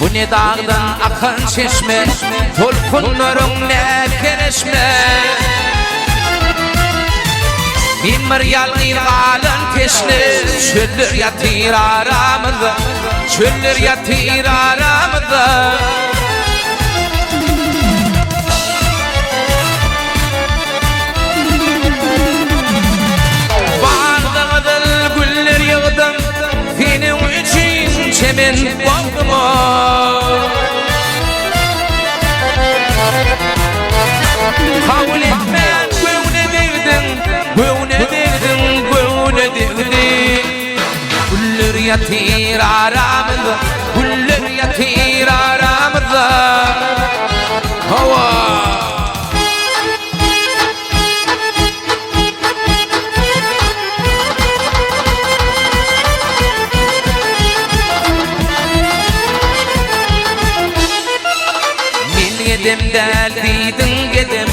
Bu ne dağdan akan çeşme, dolkunların ne kereşme. Bin miryal gıygalan teşne, çöller yatır aramızda, çöller yatır aramızda. Bağırdağıdır güller yığdım, senin için çemen boğdum o. Kabul etmen göğne verdin, göğne verdin, göğne verdin. Güller yatır aramızda, güller yatır aramızda. Hava Gedem deldiydin gedem,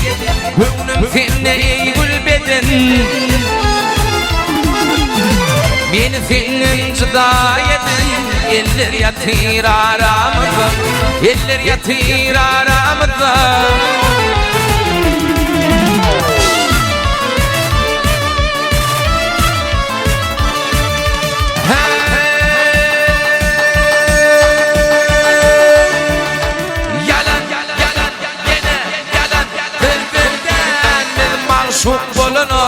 göğnüm senne ey gülbedin. Meni senin çıdayedin, eller yatır aramızda, eller yatır aramızda. Çok bolana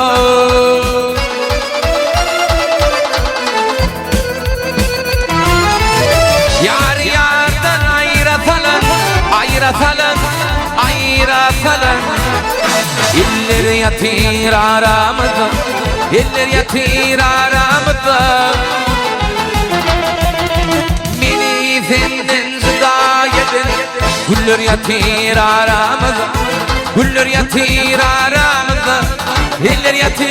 yar yardan ayratalan, ayratalan, ayratalan. İller yatır aramızda, eller yatır aramızda. Meni senden zıda yedin, güller yatır aramızda, güller yatır aramızda. Eller yatır